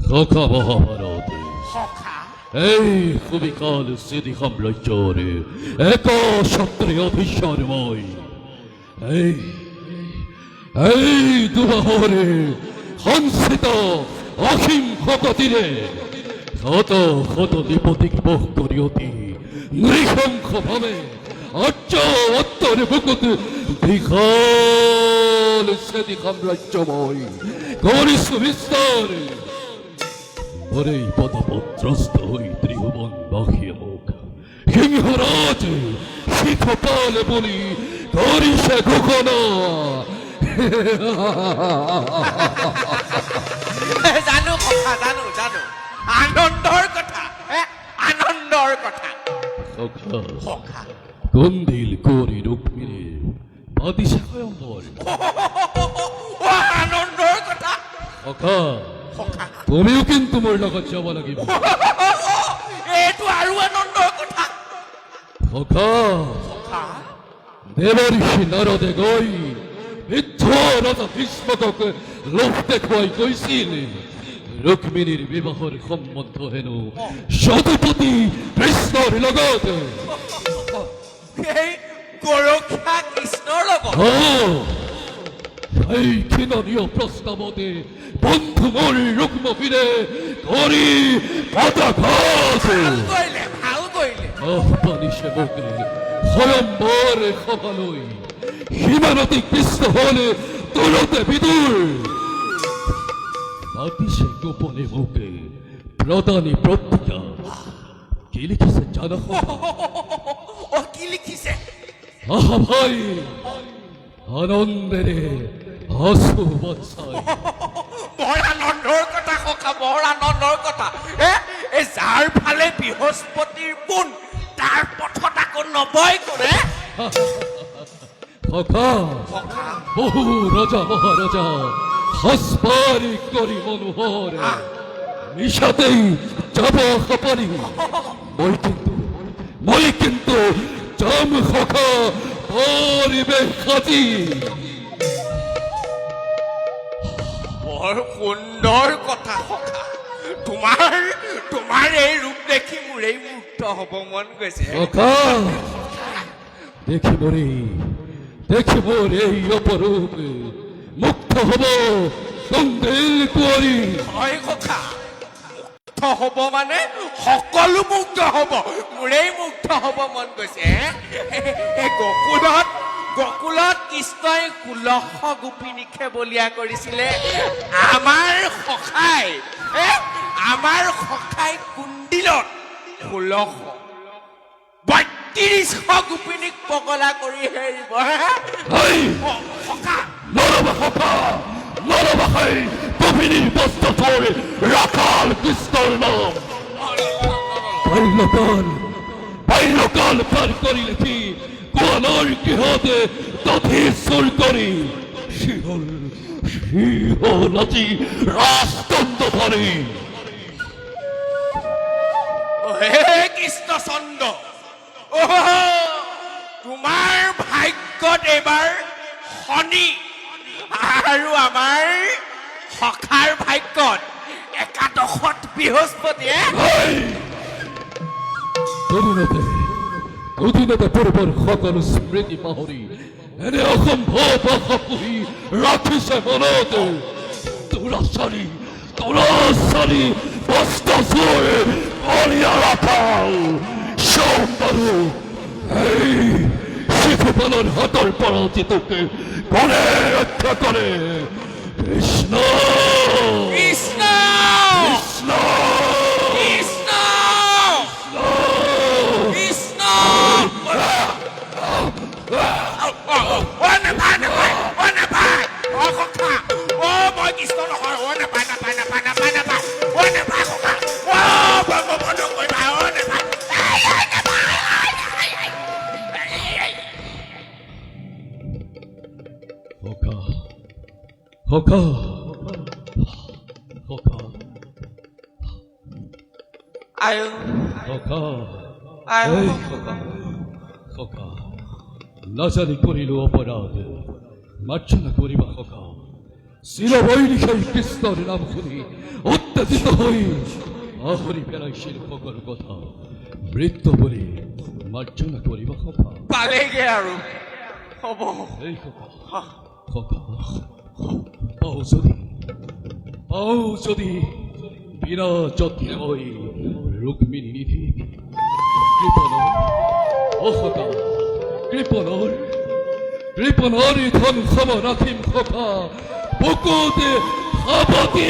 খোকা মহাভারত সখা এই কবিকাল স্মৃতি সাম্রাজ্যরে এক সত্রে অভিশ্বরময় এই এই দুবাহরে সংসিত অসীম শততীরে শত শত দ্বীপতিক বহ করিয়তি নৃশংসভাৱে অর্চ অত্তরে বুকুত দীঘল স্মৃতি সাম্রাজ্যময় করিছু বিস্তার ওরেই পদপত্রস্ত হই ত্রিভুবন বাহিয়ে মুখ সিংহরাজ শিখপাল বলি করিছে ঘোষণা জানো কথা জানো জানো আনন্দৰ কথা আনন্দৰ কথা সখা কন্দিল করি রুক্মিণী বাদিশা স্বয়ম্বর ও আনন্দৰ কথা সখা সখা তুমিও কিন্তু মোৰ লগত যাব লাগিব এইটো আৰু আনন্দৰ কথা সখা সখা দেৱঋষি নাৰদে গৈ বৃদ্ধ ৰজা ভীষ্মকক লোভ দেখুৱাই কৈছিল ৰুক্মিণীৰ বিবাহৰ সম্বন্ধ হেনো সতপতি কৃষ্ণৰ লগত এই গৰখীয়া কৃষ্ণৰ লগত এই খিননীয় প্ৰস্তাৱতে বন্ধু মোৰ ৰুক্মবীৰে কৰি পদাঘাত ভাল কৰিলে আহ্বানিছে মোকে স্বয়ম্বৰ সভালৈ সীমানতি কৃষ্ণ হলে তুলতে বিদুৰ মাতিছে গোপনে মোকে প্ৰদানী প্ৰতিজ্ঞা কি লিখিছে জানা ও কি লিখিছে আহা ভাই আনন্দেৰে হাসু বৎসাই বৰ আনন্দৰ কথা সখা বৰ আনন্দৰ কথা এই যাৰ ফালে বৃহস্পতিৰ পোন তাৰ পথত আকৌ নবয় কৰে সখা বহু ৰজা মহাৰজা হাসপাৰি কৰি মনোহৰ মিছাতেই যাব সপাৰি মই কিন্তু যাম সখা পৰিৱেশ সাজি বৰ সুন্দৰ কথা সখা তোমাৰ এই ৰূপ দেখি মোৰেই মুক্ত হ'ব মন গৈছে সখা দেখি মোৰ এই অপৰূপ মুক্ত হ'ব কন্দিল কুঁৱৰী হয় সখা মুক্ত হ'ব মানে সকলো মুক্ত হ'ব মোৰেই মুক্ত হ'ব মন গৈছে এই গকুলত কৃষ্ণই 1600 গোপিনীকে বলিয়া কৰিছিলে আমাৰ সখাই কুণ্ডিলত 1632 গোপিনীক পগলা কৰি হেৰিব সখা নৰবাসাই গোপিনীৰ বস্ত্ৰ থৈ ৰাখাল কৃষ্ণৰ নাম বাল্যকাল পাৰ কৰি লিখি গোৱালৰ গৃহতে দধি চুৰ কৰি শিহল আজি ৰাজদণ্ড ধৰি হে কৃষ্ণচন্দ্ৰ তোমাৰ ভাগ্যত এইবাৰ শনি আৰু আমাৰ সখাৰ ভাগ্যত একাদশত বৃহস্পতিয়ে দুদিনতে পূৰ্বৰ সকলো স্মৃতি পাহৰি এনে অসম্ভৱ আশা পুহি ৰাখিছে মনত তোৰাচাৰী বস্ত্ৰ চোৰ অলিয়া ৰাখাল সোমবাৰু এই শিশুপালৰ হাতৰ পৰা যিটোকে কোনে ৰক্ষা কৰে কৃষ্ণ কৃষ্ণ কৃষ্ণ কৃষ্ণ কৃষ্ণ নাপায় সখা মই কৃষ্ণ নহয় নাপায় সখা সখা আয়ো সখা আয়ো এই সখা নাজানি কৰিলো অপৰাধ মাৰ্জনা কৰিবা সখা চিৰবৈৰিক কৃষ্ণৰ নাম শুনি উত্তেজিত হৈ আহৰি পেলাইছিল ভোগৰ কথা মৃত্যু বুলি মাৰ্জনা কৰিব সভা পালেগে আৰু হ'ব এই সভা যদি বিনা যত্নে হৈ ৰুক্মিণী নিধিক কৃপণৰ ধন সম ৰাখিম সভা বুকুতে সাৱতি